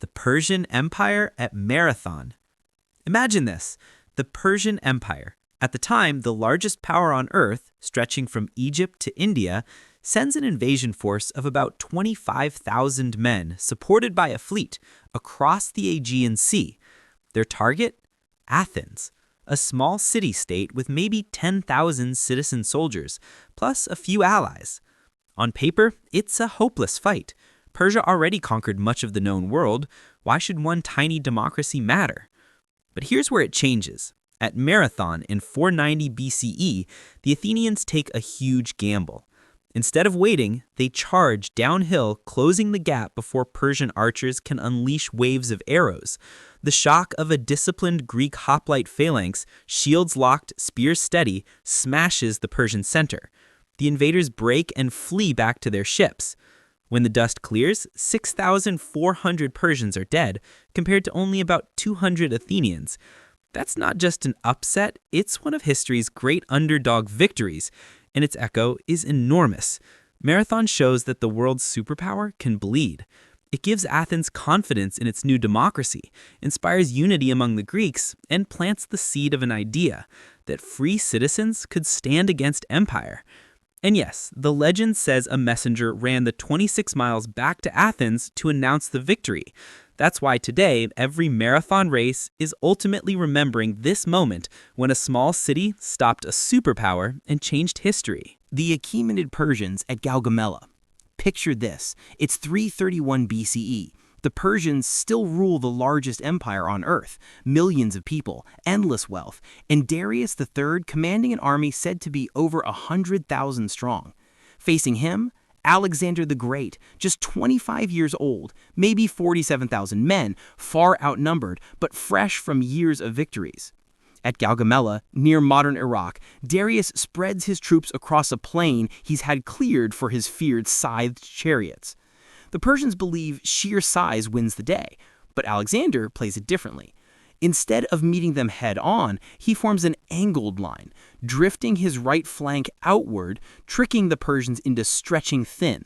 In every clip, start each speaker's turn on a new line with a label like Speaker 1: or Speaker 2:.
Speaker 1: the Persian Empire at Marathon. Imagine this, the Persian Empire, at the time the largest power on Earth, stretching from Egypt to India, sends an invasion force of about 25,000 men supported by a fleet across the Aegean Sea. Their target? Athens, a small city-state with maybe 10,000 citizen soldiers, plus a few allies. On paper, it's a hopeless fight. Persia already conquered much of the known world. Why should one tiny democracy matter? But here's where it changes. At Marathon in 490 BCE, the Athenians take a huge gamble. Instead of waiting, they charge downhill, closing the gap before Persian archers can unleash waves of arrows. The shock of a disciplined Greek hoplite phalanx, shields locked, spears steady, smashes the Persian center. The invaders break and flee back to their ships. When the dust clears, 6,400 Persians are dead, compared to only about 200 Athenians. That's not just an upset, it's one of history's great underdog victories, and its echo is enormous. Marathon shows that the world's superpower can bleed. It gives Athens confidence in its new democracy, inspires unity among the Greeks, and plants the seed of an idea that free citizens could stand against empire. And yes, the legend says a messenger ran the 26 miles back to Athens to announce the victory. That's why today, every marathon race is ultimately remembering this moment when a small city stopped a superpower and changed history.
Speaker 2: The Achaemenid Persians at Gaugamela. Picture this, it's 331 BCE. The Persians still rule the largest empire on earth, millions of people, endless wealth, and Darius III commanding an army said to be over 100,000 strong. Facing him, Alexander the Great, just 25 years old, maybe 47,000 men, far outnumbered, but fresh from years of victories. At Gaugamela, near modern Iraq, Darius spreads his troops across a plain he's had cleared for his feared scythed chariots. The Persians believe sheer size wins the day, but Alexander plays it differently. Instead of meeting them head-on, he forms an angled line, drifting his right flank outward, tricking the Persians into stretching thin.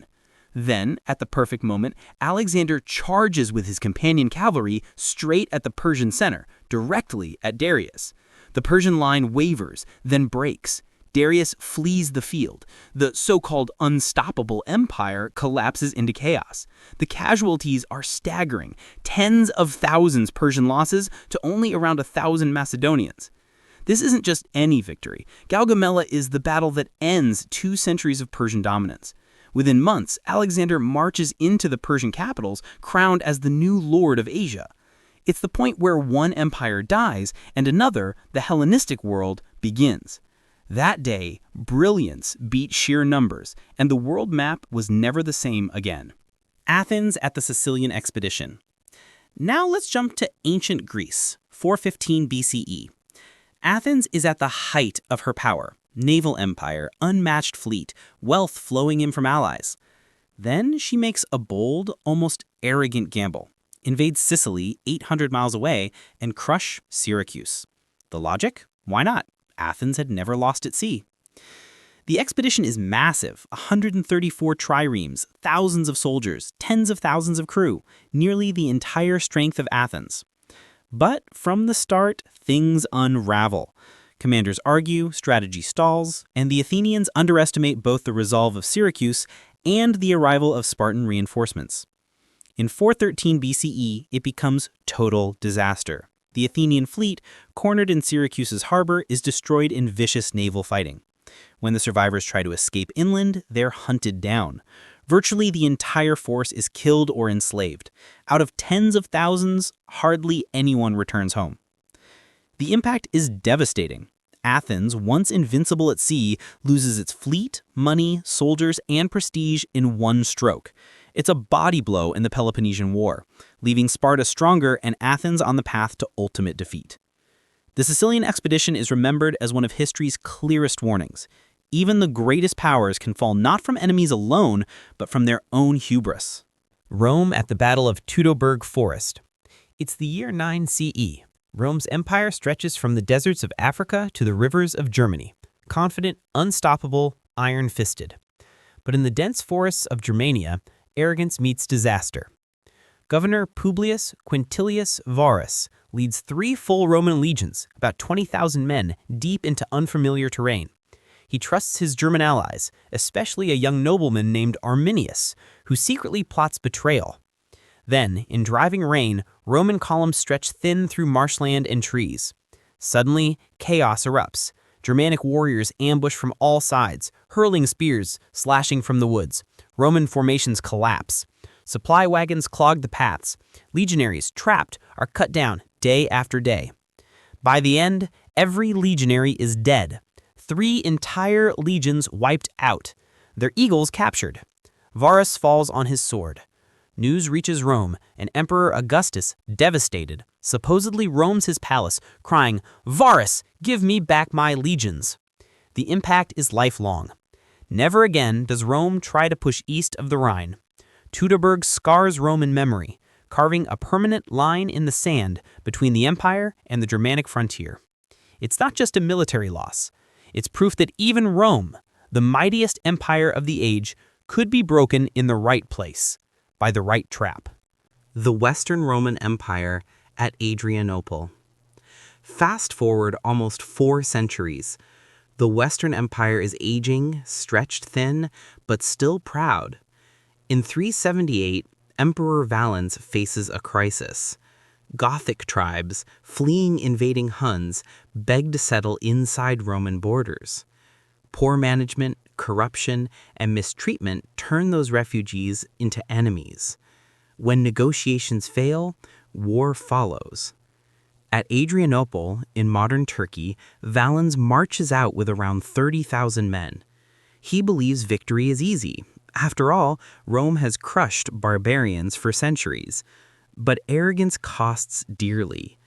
Speaker 2: Then, at the perfect moment, Alexander charges with his companion cavalry straight at the Persian center, directly at Darius. The Persian line wavers, then breaks. Darius flees the field. The so-called unstoppable empire collapses into chaos. The casualties are staggering, tens of thousands Persian losses to only around 1,000 Macedonians. This isn't just any victory. Gaugamela is the battle that ends 2 centuries of Persian dominance. Within months, Alexander marches into the Persian capitals, crowned as the new lord of Asia. It's the point where one empire dies and another, the Hellenistic world, begins. That day, brilliance beat sheer numbers, and the world map was never the same again.
Speaker 1: Athens at the Sicilian Expedition. Now let's jump to ancient Greece, 415 BCE. Athens is at the height of her power, naval empire, unmatched fleet, wealth flowing in from allies. Then she makes a bold, almost arrogant gamble, invade Sicily 800 miles away, and crush Syracuse. The logic? Why not? Athens had never lost at sea. The expedition is massive, 134 triremes, thousands of soldiers, tens of thousands of crew, nearly the entire strength of Athens. But from the start, things unravel. Commanders argue, strategy stalls, and the Athenians underestimate both the resolve of Syracuse and the arrival of Spartan reinforcements. In 413 BCE, it becomes total disaster. The Athenian fleet, cornered in Syracuse's harbor, is destroyed in vicious naval fighting. When the survivors try to escape inland, they're hunted down. Virtually the entire force is killed or enslaved. Out of tens of thousands, hardly anyone returns home. The impact is devastating. Athens, once invincible at sea, loses its fleet, money, soldiers, and prestige in one stroke. It's a body blow in the Peloponnesian War, leaving Sparta stronger and Athens on the path to ultimate defeat. The Sicilian Expedition is remembered as one of history's clearest warnings. Even the greatest powers can fall not from enemies alone, but from their own hubris.
Speaker 3: Rome at the Battle of Teutoburg Forest. It's the year 9 CE. Rome's empire stretches from the deserts of Africa to the rivers of Germany. Confident, unstoppable, iron-fisted. But in the dense forests of Germania, arrogance meets disaster. Governor Publius Quintilius Varus leads 3 full Roman legions, about 20,000 men, deep into unfamiliar terrain. He trusts his German allies, especially a young nobleman named Arminius, who secretly plots betrayal. Then, in driving rain, Roman columns stretch thin through marshland and trees. Suddenly, chaos erupts. Germanic warriors ambush from all sides, hurling spears, slashing from the woods. Roman formations collapse. Supply wagons clog the paths. Legionaries, trapped, are cut down day after day. By the end, every legionary is dead. 3 entire legions wiped out. Their eagles captured. Varus falls on his sword. News reaches Rome, and Emperor Augustus, devastated, supposedly roams his palace, crying, "Varus, give me back my legions." The impact is lifelong. Never again does Rome try to push east of the Rhine. Teutoburg scars Rome in memory, carving a permanent line in the sand between the empire and the Germanic frontier. It's not just a military loss. It's proof that even Rome, the mightiest empire of the age, could be broken in the right place, by the right trap.
Speaker 2: The Western Roman Empire at Adrianople. Fast forward almost 4 centuries. The Western Empire is aging, stretched thin, but still proud. In 378, Emperor Valens faces a crisis. Gothic tribes, fleeing invading Huns, beg to settle inside Roman borders. Poor management, corruption, and mistreatment turn those refugees into enemies. When negotiations fail, war follows. At Adrianople, in modern Turkey, Valens marches out with around 30,000 men. He believes victory is easy. After all, Rome has crushed barbarians for centuries. But arrogance costs dearly.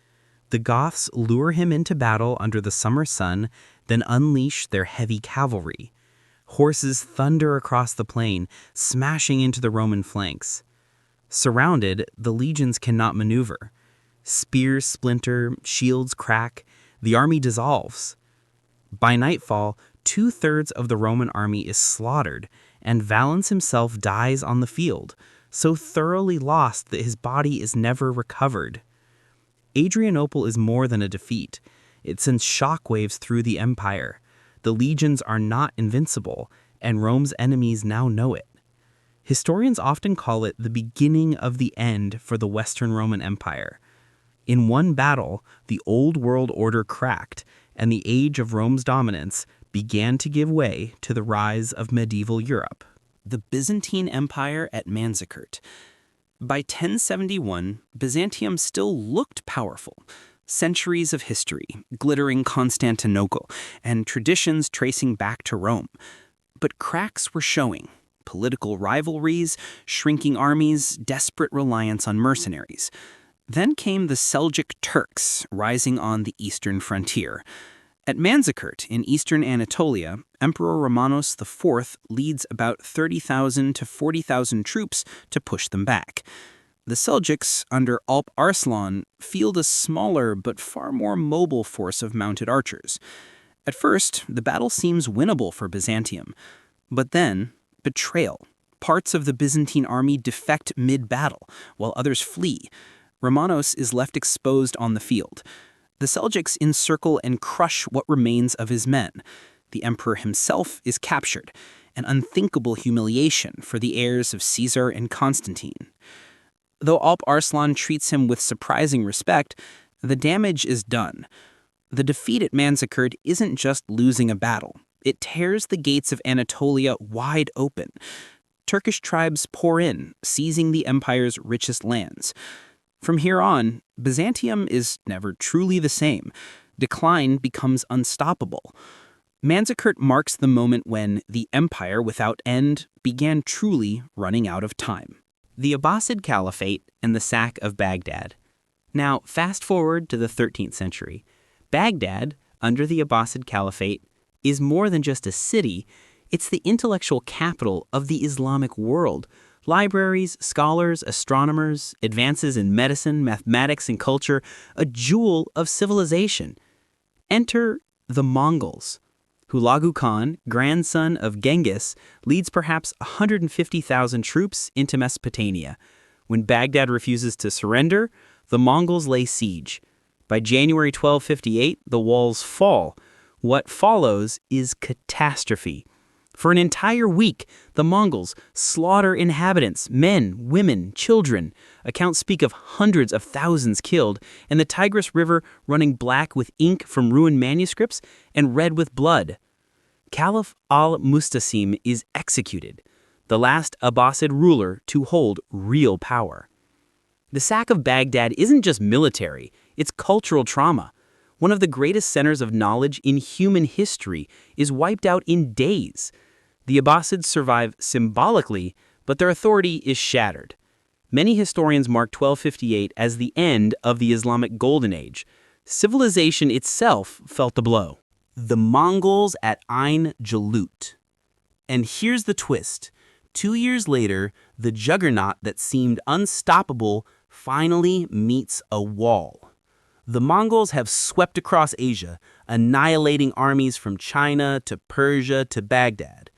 Speaker 2: The Goths lure him into battle under the summer sun, then unleash their heavy cavalry. Horses thunder across the plain, smashing into the Roman flanks. Surrounded, the legions cannot maneuver. Spears splinter, shields crack, the army dissolves. By nightfall, 2/3 of the Roman army is slaughtered, and Valens himself dies on the field, so thoroughly lost that his body is never recovered. Adrianople is more than a defeat. It sends shockwaves through the empire. The legions are not invincible, and Rome's enemies now know it. Historians often call it the beginning of the end for the Western Roman Empire. In one battle, the old world order cracked, and the age of Rome's dominance began to give way to the rise of medieval Europe.
Speaker 1: The Byzantine Empire at Manzikert. By 1071, Byzantium still looked powerful. Centuries of history, glittering Constantinople, and traditions tracing back to Rome. But cracks were showing. Political rivalries, shrinking armies, desperate reliance on mercenaries. Then came the Seljuk Turks, rising on the eastern frontier. At Manzikert, in eastern Anatolia, Emperor Romanos IV leads about 30,000 to 40,000 troops to push them back. The Seljuks, under Alp Arslan, field a smaller but far more mobile force of mounted archers. At first, the battle seems winnable for Byzantium. But then, betrayal. Parts of the Byzantine army defect mid-battle, while others flee. Romanos is left exposed on the field. The Seljuks encircle and crush what remains of his men. The emperor himself is captured, an unthinkable humiliation for the heirs of Caesar and Constantine. Though Alp Arslan treats him with surprising respect, the damage is done. The defeat at Manzikert isn't just losing a battle. It tears the gates of Anatolia wide open. Turkish tribes pour in, seizing the empire's richest lands. From here on, Byzantium is never truly the same. Decline becomes unstoppable. Manzikert marks the moment when the empire without end began truly running out of time. The Abbasid Caliphate and the sack of Baghdad. Now, fast forward to the 13th century. Baghdad, under the Abbasid Caliphate, is more than just a city. It's the intellectual capital of the Islamic world. Libraries, scholars, astronomers, advances in medicine, mathematics, and culture, a jewel of civilization. Enter the Mongols. Hulagu Khan, grandson of Genghis, leads perhaps 150,000 troops into Mesopotamia.
Speaker 2: When Baghdad refuses to surrender, the Mongols lay siege. By January 1258, the walls fall. What follows is catastrophe. For an entire week, the Mongols slaughter inhabitants, men, women, children. Accounts speak of hundreds of thousands killed, and the Tigris River running black with ink from ruined manuscripts and red with blood. Caliph al-Mustasim is executed, the last Abbasid ruler to hold real power. The sack of Baghdad isn't just military, it's cultural trauma. One of the greatest centers of knowledge in human history is wiped out in days. The Abbasids survive symbolically, but their authority is shattered. Many historians mark 1258 as the end of the Islamic Golden Age. Civilization itself felt the blow. The Mongols at Ain Jalut. And here's the twist. 2 years later, the juggernaut that seemed unstoppable finally meets a wall. The Mongols have swept across Asia, annihilating armies from China to Persia to Baghdad.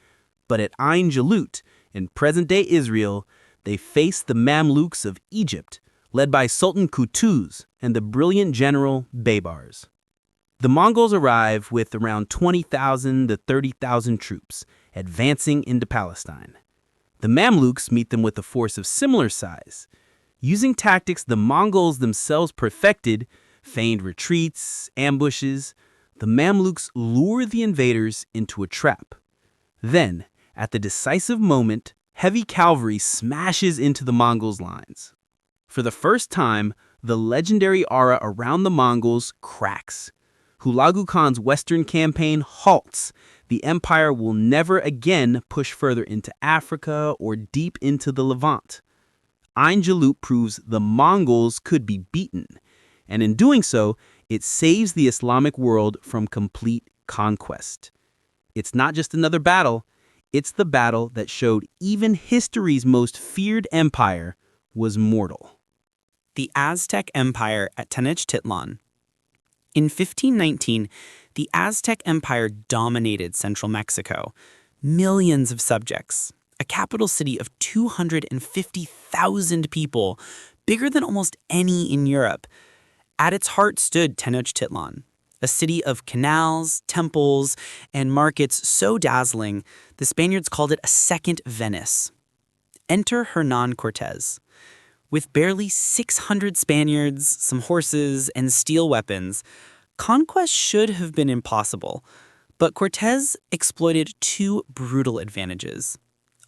Speaker 2: But at Ain Jalut, in present-day Israel, they face the Mamluks of Egypt, led by Sultan Qutuz and the brilliant general Baybars. The Mongols arrive with around 20,000 to 30,000 troops, advancing into Palestine. The Mamluks meet them with a force of similar size. Using tactics the Mongols themselves perfected, feigned retreats, ambushes, the Mamluks lure the invaders into a trap. Then, at the decisive moment, heavy cavalry smashes into the Mongols' lines. For the first time, the legendary aura around the Mongols cracks. Hulagu Khan's western campaign halts. The empire will never again push further into Africa or deep into the Levant. Ain Jalut proves the Mongols could be beaten, and in doing so, it saves the Islamic world from complete conquest. It's not just another battle, it's the battle that showed even history's most feared empire was mortal.
Speaker 1: The Aztec Empire at Tenochtitlan. In 1519, the Aztec Empire dominated central Mexico. Millions of subjects, a capital city of 250,000 people, bigger than almost any in Europe. At its heart stood Tenochtitlan, a city of canals, temples, and markets so dazzling, the Spaniards called it a second Venice. Enter Hernán Cortés. With barely 600 Spaniards, some horses, and steel weapons, conquest should have been impossible. But Cortés exploited two brutal advantages: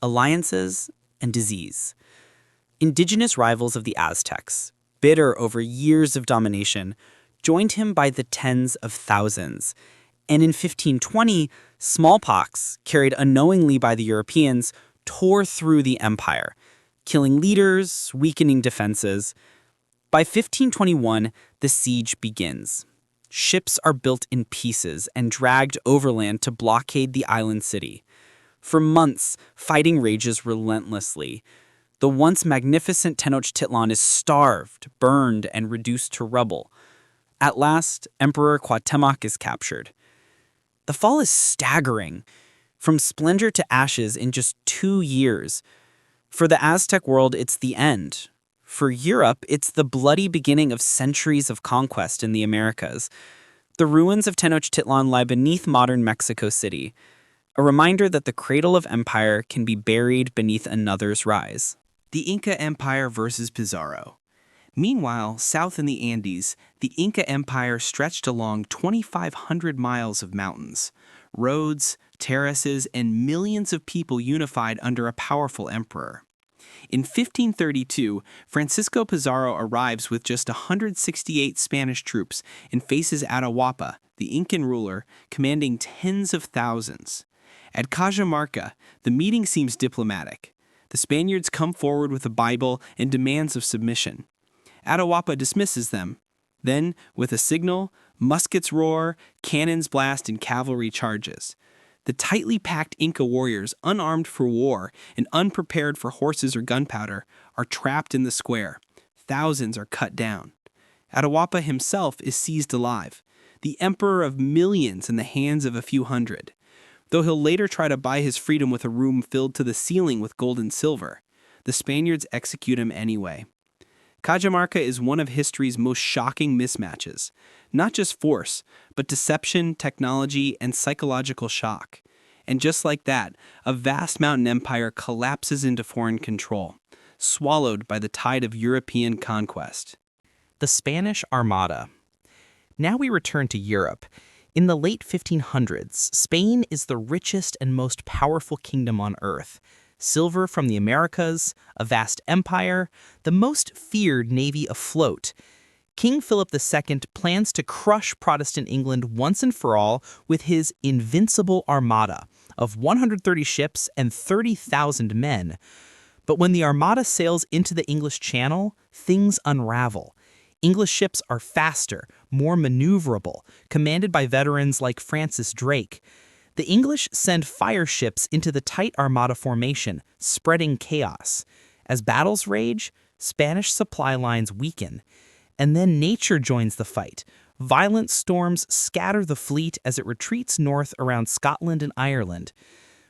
Speaker 1: alliances and disease. Indigenous rivals of the Aztecs, bitter over years of domination, joined him by the tens of thousands. And in 1520, smallpox, carried unknowingly by the Europeans, tore through the empire, killing leaders, weakening defenses. By 1521, the siege begins. Ships are built in pieces and dragged overland to blockade the island city. For months, fighting rages relentlessly. The once magnificent Tenochtitlan is starved, burned, and reduced to rubble. At last, Emperor Cuauhtémoc is captured. The fall is staggering, from splendor to ashes in just 2 years. For the Aztec world, it's the end. For Europe, it's the bloody beginning of centuries of conquest in the Americas. The ruins of Tenochtitlan lie beneath modern Mexico City, a reminder that the cradle of empire can be buried beneath another's rise.
Speaker 2: The Inca Empire versus Pizarro. Meanwhile, south in the Andes, the Inca Empire stretched along 2,500 miles of mountains, roads, terraces, and millions of people unified under a powerful emperor. In 1532, Francisco Pizarro arrives with just 168 Spanish troops and faces Atahualpa, the Incan ruler, commanding tens of thousands. At Cajamarca, the meeting seems diplomatic. The Spaniards come forward with a Bible and demands of submission. Atahualpa dismisses them. Then, with a signal, muskets roar, cannons blast, and cavalry charges. The tightly packed Inca warriors, unarmed for war and unprepared for horses or gunpowder, are trapped in the square. Thousands are cut down. Atahualpa himself is seized alive, the emperor of millions in the hands of a few hundred. Though he'll later try to buy his freedom with a room filled to the ceiling with gold and silver, the Spaniards execute him anyway. Cajamarca is one of history's most shocking mismatches. Not just force, but deception, technology, and psychological shock. And just like that, a vast mountain empire collapses into foreign control, swallowed by the tide of European conquest.
Speaker 3: The Spanish Armada. Now we return to Europe. In the late 1500s, Spain is the richest and most powerful kingdom on earth. Silver from the Americas, a vast empire, the most feared navy afloat. King Philip II plans to crush Protestant England once and for all with his invincible armada of 130 ships and 30,000 men. But when the armada sails into the English Channel, things unravel. English ships are faster, more maneuverable, commanded by veterans like Francis Drake. The English send fire ships into the tight armada formation, spreading chaos. As battles rage, Spanish supply lines weaken. And then nature joins the fight. Violent storms scatter the fleet as it retreats north around Scotland and Ireland.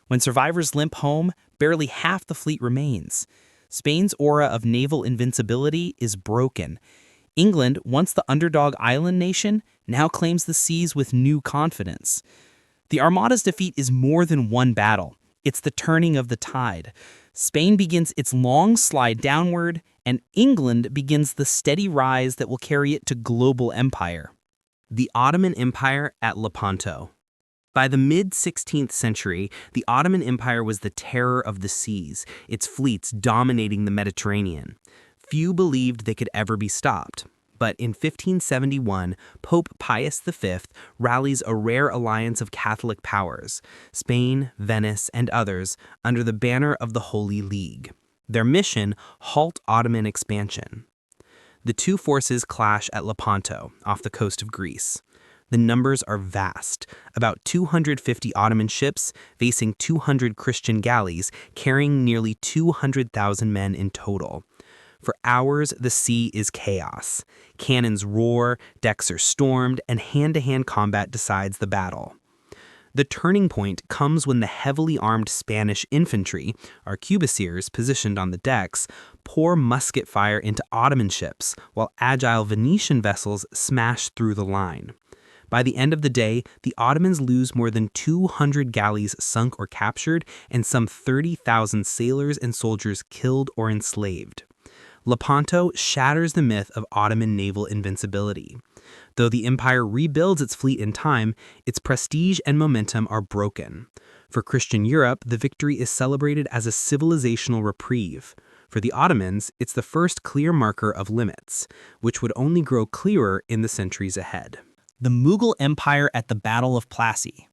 Speaker 3: When survivors limp home, barely half the fleet remains. Spain's aura of naval invincibility is broken. England, once the underdog island nation, now claims the seas with new confidence. The Armada's defeat is more than one battle. It's the turning of the tide. Spain begins its long slide downward, and England begins the steady rise that will carry it to global empire.
Speaker 2: The Ottoman Empire at Lepanto. By the mid-16th century, the Ottoman Empire was the terror of the seas, its fleets dominating the Mediterranean. Few believed they could ever be stopped. But in 1571, Pope Pius V rallies a rare alliance of Catholic powers, Spain, Venice, and others, under the banner of the Holy League. Their mission: halt Ottoman expansion. The two forces clash at Lepanto, off the coast of Greece. The numbers are vast, about 250 Ottoman ships facing 200 Christian galleys, carrying nearly 200,000 men in total. For hours, the sea is chaos. Cannons roar, decks are stormed, and hand-to-hand combat decides the battle. The turning point comes when the heavily armed Spanish infantry, arquebusiers positioned on the decks, pour musket fire into Ottoman ships, while agile Venetian vessels smash through the line. By the end of the day, the Ottomans lose more than 200 galleys sunk or captured, and some 30,000 sailors and soldiers killed or enslaved. Lepanto shatters the myth of Ottoman naval invincibility. Though the empire rebuilds its fleet in time, its prestige and momentum are broken. For Christian Europe, the victory is celebrated as a civilizational reprieve. For the Ottomans, it's the first clear marker of limits, which would only grow clearer in the centuries ahead.
Speaker 3: The Mughal Empire at the Battle of Plassey.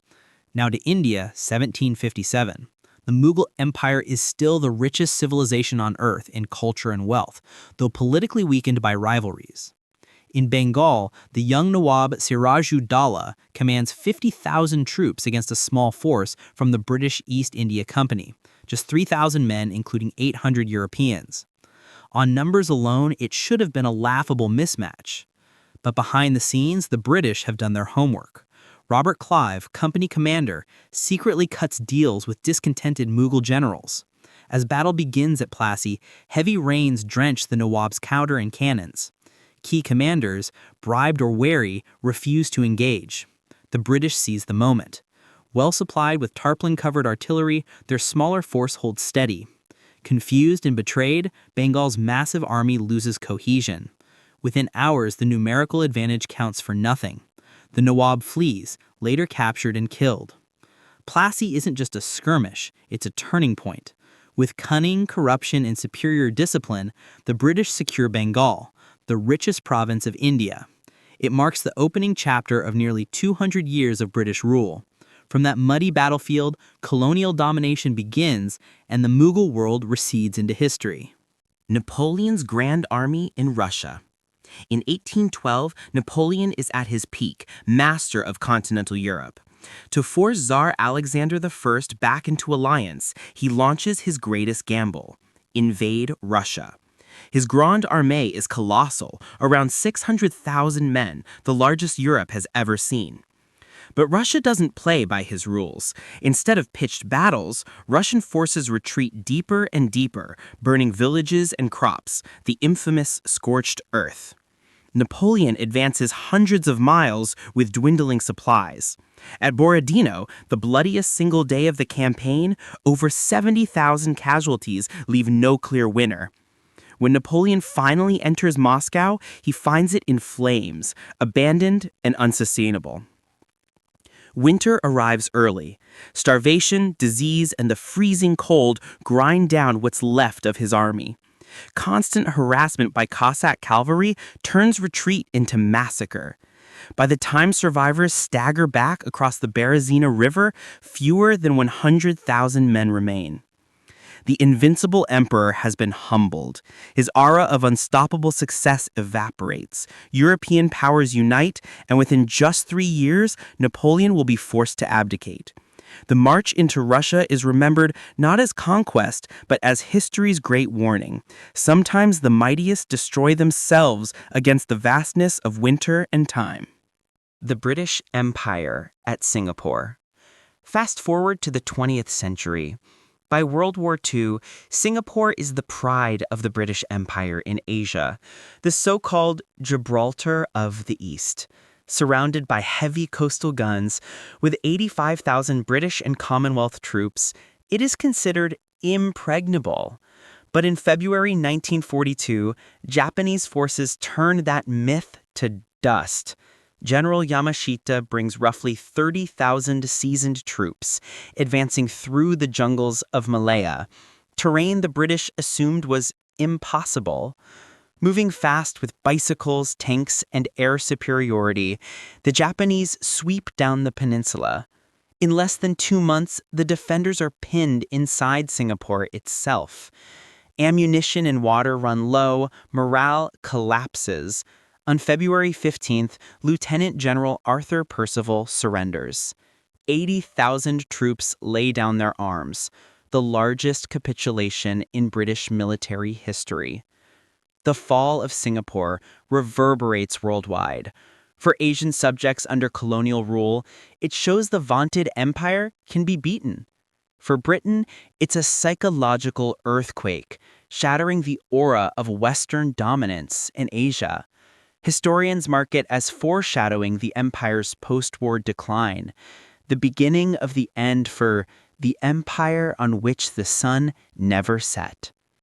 Speaker 3: Now to India, 1757. The Mughal Empire is still the richest civilization on earth in culture and wealth, though politically weakened by rivalries. In Bengal, the young Nawab Siraj-ud-Daulah commands 50,000 troops against a small force from the British East India Company, just 3,000 men including 800 Europeans. On numbers alone, it should have been a laughable mismatch. But behind the scenes, the British have done their homework. Robert Clive, company commander, secretly cuts deals with discontented Mughal generals. As battle begins at Plassey, heavy rains drench the Nawab's counter and cannons. Key commanders, bribed or wary, refuse to engage. The British seize the moment. Well supplied with tarpaulin-covered artillery, their smaller force holds steady. Confused and betrayed, Bengal's massive army loses cohesion. Within hours, the numerical advantage counts for nothing. The Nawab flees, later captured and killed. Plassey isn't just a skirmish, it's a turning point. With cunning, corruption, and superior discipline, the British secure Bengal, the richest province of India. It marks the opening chapter of nearly 200 years of British rule. From that muddy battlefield, colonial domination begins, and the Mughal world recedes into history.
Speaker 2: Napoleon's Grand Army in Russia. In 1812, Napoleon is at his peak, master of continental Europe. To force Tsar Alexander I back into alliance, he launches his greatest gamble: invade Russia. His Grande Armée is colossal, around 600,000 men, the largest Europe has ever seen. But Russia doesn't play by his rules. Instead of pitched battles, Russian forces retreat deeper and deeper, burning villages and crops, the infamous scorched earth. Napoleon advances hundreds of miles with dwindling supplies. At Borodino, the bloodiest single day of the campaign, over 70,000 casualties leave no clear winner. When Napoleon finally enters Moscow, he finds it in flames, abandoned and unsustainable. Winter arrives early. Starvation, disease, and the freezing cold grind down what's left of his army. Constant harassment by Cossack cavalry turns retreat into massacre. By the time survivors stagger back across the Berezina River, fewer than 100,000 men remain. The invincible emperor has been humbled. His aura of unstoppable success evaporates. European powers unite, and within just 3 years, Napoleon will be forced to abdicate. The march into Russia is remembered not as conquest, but as history's great warning. Sometimes the mightiest destroy themselves against the vastness of winter and time.
Speaker 3: The British Empire at Singapore. Fast forward to the 20th century. By World War II, Singapore is the pride of the British Empire in Asia, the so-called Gibraltar of the East. Surrounded by heavy coastal guns, with 85,000 British and Commonwealth troops, it is considered impregnable. But in February 1942, Japanese forces turned that myth to dust. General Yamashita brings roughly 30,000 seasoned troops, advancing through the jungles of Malaya, terrain the British assumed was impossible. Moving fast with bicycles, tanks, and air superiority, the Japanese sweep down the peninsula. In less than 2 months, the defenders are pinned inside Singapore itself. Ammunition and water run low, morale collapses. On February 15th, Lieutenant General Arthur Percival surrenders. 80,000 troops lay down their arms, the largest capitulation in British military history. The fall of Singapore reverberates worldwide. For Asian subjects under colonial rule, it shows the vaunted empire can be beaten. For Britain, it's a psychological earthquake, shattering the aura of Western dominance in Asia. Historians mark it as foreshadowing the empire's post-war decline, the beginning of the end for the empire on which the sun never set.